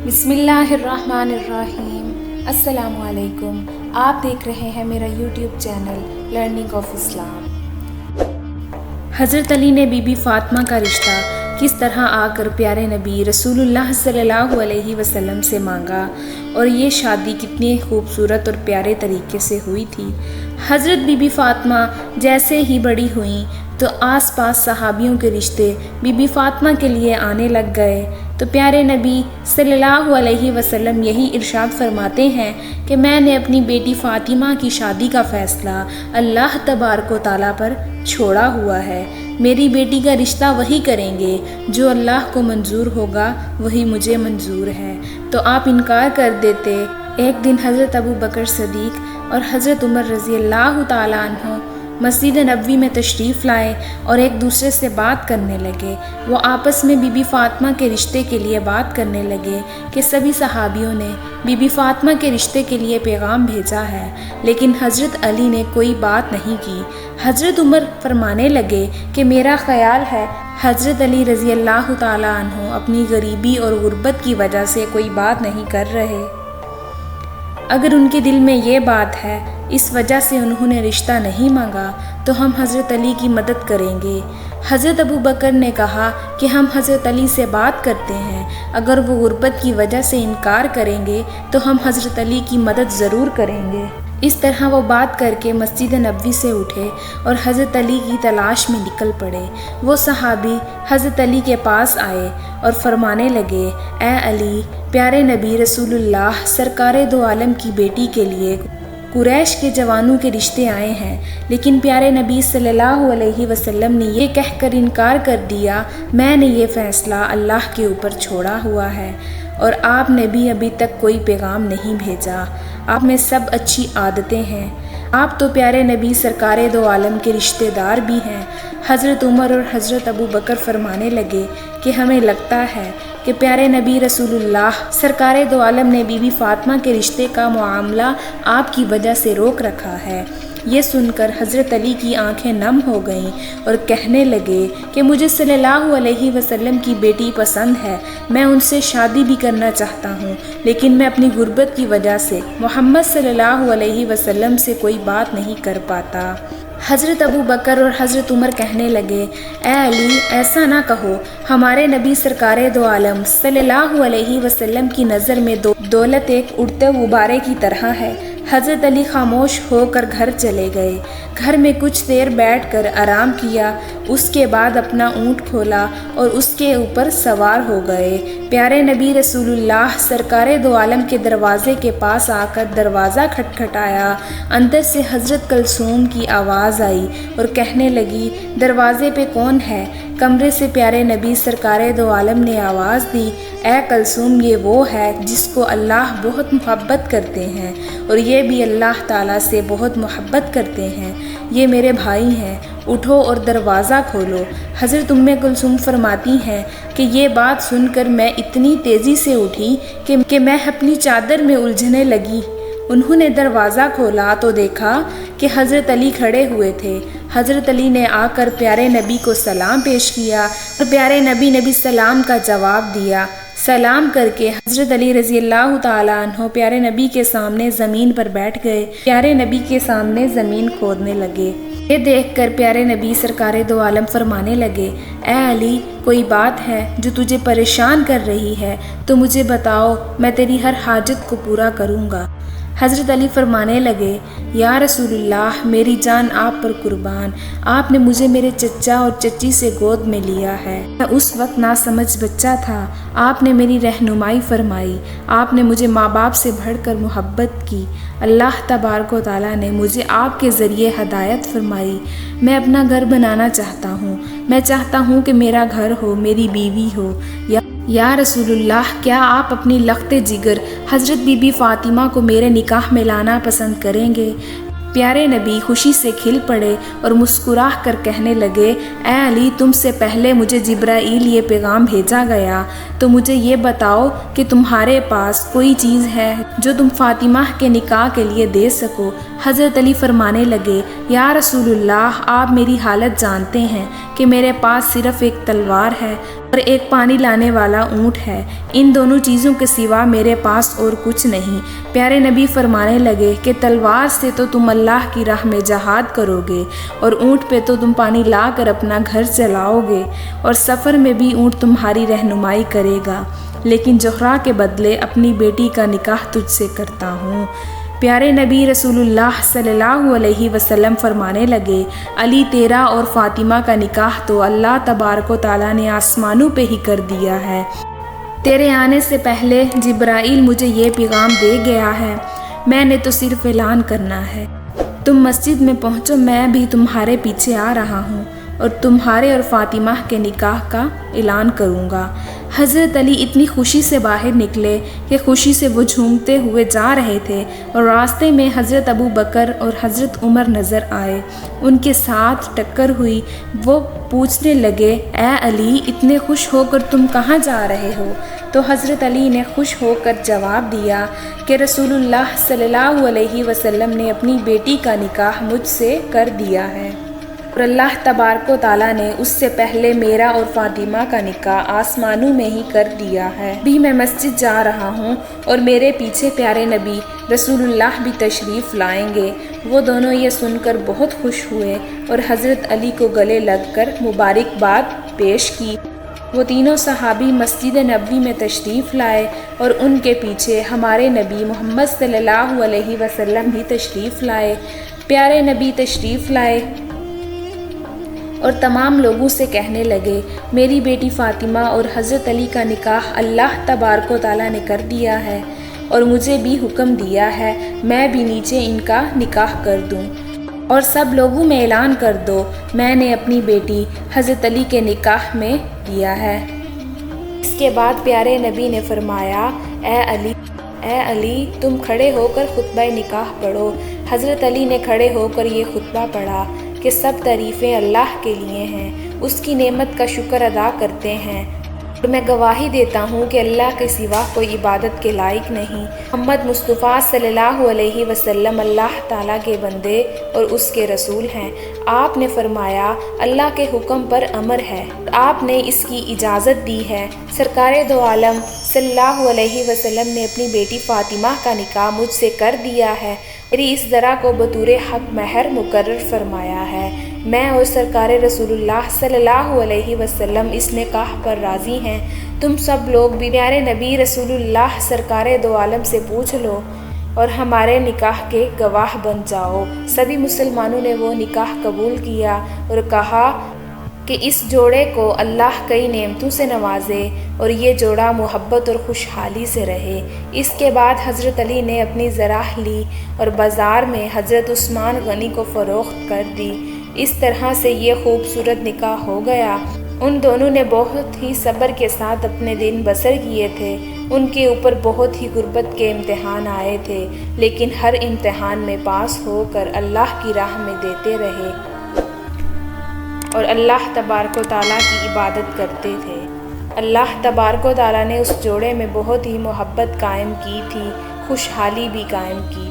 بسم اللہ الرحمن الرحیم۔ السلام علیکم، آپ دیکھ رہے ہیں میرا یوٹیوب چینل لرننگ آف اسلام۔ حضرت علی نے بی بی فاطمہ کا رشتہ کس طرح آ کر پیارے نبی رسول اللہ صلی اللہ علیہ وسلم سے مانگا اور یہ شادی کتنی خوبصورت اور پیارے طریقے سے ہوئی تھی۔ حضرت بی بی فاطمہ جیسے ہی بڑی ہوئیں تو آس پاس صحابیوں کے رشتے بی بی فاطمہ کے لیے آنے لگ گئے، تو پیارے نبی صلی اللہ علیہ وسلم یہی ارشاد فرماتے ہیں کہ میں نے اپنی بیٹی فاطمہ کی شادی کا فیصلہ اللہ تبارک و تعالیٰ پر چھوڑا ہوا ہے۔ میری بیٹی کا رشتہ وہی کریں گے جو اللہ کو منظور ہوگا، وہی مجھے منظور ہے۔ تو آپ انکار کر دیتے۔ ایک دن حضرت ابو بکر صدیق اور حضرت عمر رضی اللہ تعالیٰ عنہ مسجد نبوی میں تشریف لائے اور ایک دوسرے سے بات کرنے لگے۔ وہ آپس میں بی بی فاطمہ کے رشتے کے لیے بات کرنے لگے کہ سبھی صحابیوں نے بی بی فاطمہ کے رشتے کے لیے پیغام بھیجا ہے، لیکن حضرت علی نے کوئی بات نہیں کی۔ حضرت عمر فرمانے لگے کہ میرا خیال ہے حضرت علی رضی اللہ تعالیٰ عنہ اپنی غریبی اور غربت کی وجہ سے کوئی بات نہیں کر رہے۔ اگر ان کے دل میں یہ بات ہے، اس وجہ سے انہوں نے رشتہ نہیں مانگا، تو ہم حضرت علی کی مدد کریں گے۔ حضرت ابو بکر نے کہا کہ ہم حضرت علی سے بات کرتے ہیں، اگر وہ غربت کی وجہ سے انکار کریں گے تو ہم حضرت علی کی مدد ضرور کریں گے۔ اس طرح وہ بات کر کے مسجد نبوی سے اٹھے اور حضرت علی کی تلاش میں نکل پڑے۔ وہ صحابی حضرت علی کے پاس آئے اور فرمانے لگے، اے علی، پیارے نبی رسول اللہ سرکار دو عالم کی بیٹی کے لیے قریش کے جوانوں کے رشتے آئے ہیں، لیکن پیارے نبی صلی اللہ علیہ وسلم نے یہ کہہ کر انکار کر دیا، میں نے یہ فیصلہ اللہ کے اوپر چھوڑا ہوا ہے اور آپ نے بھی ابھی تک کوئی پیغام نہیں بھیجا۔ آپ میں سب اچھی عادتیں ہیں، آپ تو پیارے نبی سرکار دو عالم کے رشتہ دار بھی ہیں۔ حضرت عمر اور حضرت ابو بکر فرمانے لگے کہ ہمیں لگتا ہے کہ پیارے نبی رسول اللہ سرکار دو عالم نے بی بی فاطمہ کے رشتے کا معاملہ آپ کی وجہ سے روک رکھا ہے۔ یہ سن کر حضرت علی کی آنکھیں نم ہو گئیں اور کہنے لگے کہ مجھے صلی اللہ علیہ وسلم کی بیٹی پسند ہے، میں ان سے شادی بھی کرنا چاہتا ہوں، لیکن میں اپنی غربت کی وجہ سے محمد صلی اللہ علیہ وسلم سے کوئی بات نہیں کر پاتا۔ حضرت ابو بکر اور حضرت عمر کہنے لگے، اے علی، ایسا نہ کہو، ہمارے نبی سرکار دو عالم صلی اللہ علیہ وسلم کی نظر میں دولت ایک اڑتے غبارے کی طرح ہے۔ حضرت علی خاموش ہو کر گھر چلے گئے۔ گھر میں کچھ دیر بیٹھ کر آرام کیا، اس کے بعد اپنا اونٹ کھولا اور اس کے اوپر سوار ہو گئے۔ پیارے نبی رسول اللہ سرکار دو عالم کے دروازے کے پاس آ کر دروازہ کھٹکھٹایا۔ اندر سے حضرت کلثوم کی آواز آئی اور کہنے لگی، دروازے پہ کون ہے؟ کمرے سے پیارے نبی سرکار دو عالم نے آواز دی، اے کلثوم، یہ وہ ہے جس کو اللہ بہت محبت کرتے ہیں اور یہ بھی اللہ تعالیٰ سے بہت محبت کرتے ہیں، یہ میرے بھائی ہیں، اٹھو اور دروازہ کھولو۔ حضرت کلثوم فرماتی ہیں کہ یہ بات سن کر میں اتنی تیزی سے اٹھی کہ میں اپنی چادر میں الجھنے لگی۔ انہوں نے دروازہ کھولا تو دیکھا کہ حضرت علی کھڑے ہوئے تھے۔ حضرت علی نے آ کر پیارے نبی کو سلام پیش کیا اور پیارے نبی سلام کا جواب دیا۔ سلام کر کے حضرت علی رضی اللہ تعالیٰ عنہ پیارے نبی کے سامنے زمین پر بیٹھ گئے، پیارے نبی کے سامنے زمین کھودنے لگے۔ یہ دیکھ کر پیارے نبی سرکار دو عالم فرمانے لگے، اے علی، کوئی بات ہے جو تجھے پریشان کر رہی ہے تو مجھے بتاؤ، میں تیری ہر حاجت کو پورا کروں گا۔ حضرت علی فرمانے لگے، یا رسول اللہ، میری جان آپ پر قربان، آپ نے مجھے میرے چچا اور چچی سے گود میں لیا ہے۔ میں اس وقت ناسمجھ بچہ تھا، آپ نے میری رہنمائی فرمائی، آپ نے مجھے ماں باپ سے بڑھ کر محبت کی۔ اللہ تبارک و تعالیٰ نے مجھے آپ کے ذریعے ہدایت فرمائی۔ میں اپنا گھر بنانا چاہتا ہوں، میں چاہتا ہوں کہ میرا گھر ہو، میری بیوی ہو۔ یا رسول اللہ، کیا آپ اپنی لخت جگر حضرت بی بی فاطمہ کو میرے نکاح میں لانا پسند کریں گے؟ پیارے نبی خوشی سے کھل پڑے اور مسکرا کر کہنے لگے، اے علی، تم سے پہلے مجھے جبرائیل یہ پیغام بھیجا گیا، تو مجھے یہ بتاؤ کہ تمہارے پاس کوئی چیز ہے جو تم فاطمہ کے نکاح کے لیے دے سکو۔ حضرت علی فرمانے لگے، یا رسول اللہ، آپ میری حالت جانتے ہیں کہ میرے پاس صرف ایک تلوار ہے اور ایک پانی لانے والا اونٹ ہے، ان دونوں چیزوں کے سوا میرے پاس اور کچھ نہیں۔ پیارے نبی فرمانے لگے کہ تلوار سے تو تم اللہ کی راہ میں جہاد کرو گے، اور اونٹ پہ تو تم پانی لا کر اپنا گھر چلاؤ گے، اور سفر میں بھی اونٹ تمہاری رہنمائی کرے گا، لیکن زہرا کے بدلے اپنی بیٹی کا نکاح تجھ سے کرتا ہوں۔ پیارے نبی رسول اللہ صلی اللہ علیہ وسلم فرمانے لگے، علی تیرا اور فاطمہ کا نکاح تو اللہ تبارک و تعالیٰ نے آسمانوں پہ ہی کر دیا ہے۔ تیرے آنے سے پہلے جبرائیل مجھے یہ پیغام دے گیا ہے، میں نے تو صرف اعلان کرنا ہے۔ تم مسجد میں پہنچو، میں بھی تمہارے پیچھے آ رہا ہوں اور تمہارے اور فاطمہ کے نکاح کا اعلان کروں گا۔ حضرت علی اتنی خوشی سے باہر نکلے کہ خوشی سے وہ جھومتے ہوئے جا رہے تھے، اور راستے میں حضرت ابو بکر اور حضرت عمر نظر آئے۔ ان کے ساتھ ٹکر ہوئی، وہ پوچھنے لگے، اے علی، اتنے خوش ہو کر تم کہاں جا رہے ہو؟ تو حضرت علی نے خوش ہو کر جواب دیا کہ رسول اللہ صلی اللہ علیہ وسلم نے اپنی بیٹی کا نکاح مجھ سے کر دیا ہے، اور اللہ تبارک و تعالیٰ نے اس سے پہلے میرا اور فاطمہ کا نکاح آسمانوں میں ہی کر دیا ہے۔ بھی میں مسجد جا رہا ہوں اور میرے پیچھے پیارے نبی رسول اللہ بھی تشریف لائیں گے۔ وہ دونوں یہ سن کر بہت خوش ہوئے اور حضرت علی کو گلے لگ کر مبارکباد پیش کی۔ وہ تینوں صحابی مسجد نبوی میں تشریف لائے اور ان کے پیچھے ہمارے نبی محمد صلی اللہ علیہ وسلم بھی تشریف لائے۔ پیارے نبی تشریف لائے اور تمام لوگوں سے کہنے لگے، میری بیٹی فاطمہ اور حضرت علی کا نکاح اللہ تبارک و تعالیٰ نے کر دیا ہے، اور مجھے بھی حکم دیا ہے میں بھی نیچے ان کا نکاح کر دوں، اور سب لوگوں میں اعلان کر دو میں نے اپنی بیٹی حضرت علی کے نکاح میں دیا ہے۔ اس کے بعد پیارے نبی نے فرمایا، اے علی تم کھڑے ہو کر خطبہ نکاح پڑھو۔ حضرت علی نے کھڑے ہو کر یہ خطبہ پڑھا کہ سب تعریفیں اللہ کے لیے ہیں، اس کی نعمت کا شکر ادا کرتے ہیں، اور میں گواہی دیتا ہوں کہ اللہ کے سوا کوئی عبادت کے لائق نہیں۔ محمد مصطفیٰ صلی اللہ علیہ وسلم اللہ تعالیٰ کے بندے اور اس کے رسول ہیں۔ آپ نے فرمایا، اللہ کے حکم پر امر ہے، آپ نے اس کی اجازت دی ہے۔ سرکار دو عالم صلی اللہ علیہ وسلم نے اپنی بیٹی فاطمہ کا نکاح مجھ سے کر دیا ہے، میری اس ذرا کو بطور حق مہر مقرر فرمایا ہے۔ میں اور سرکار رسول اللہ صلی اللہ علیہ وسلم اس نکاح پر راضی ہیں۔ تم سب لوگ بھی پیارے نبی رسول اللہ سرکار دو عالم سے پوچھ لو اور ہمارے نکاح کے گواہ بن جاؤ۔ سبھی مسلمانوں نے وہ نکاح قبول کیا اور کہا کہ اس جوڑے کو اللہ کئی نعمتوں سے نوازے اور یہ جوڑا محبت اور خوشحالی سے رہے۔ اس کے بعد حضرت علی نے اپنی زراح لی اور بازار میں حضرت عثمان غنی کو فروخت کر دی۔ اس طرح سے یہ خوبصورت نکاح ہو گیا۔ ان دونوں نے بہت ہی صبر کے ساتھ اپنے دن بسر کیے تھے۔ ان کے اوپر بہت ہی غربت کے امتحان آئے تھے، لیکن ہر امتحان میں پاس ہو کر اللہ کی راہ میں دیتے رہے اور اللہ تبارک و تعالیٰ کی عبادت کرتے تھے۔ اللہ تبارک و تعالیٰ نے اس جوڑے میں بہت ہی محبت قائم کی تھی، خوشحالی بھی قائم کی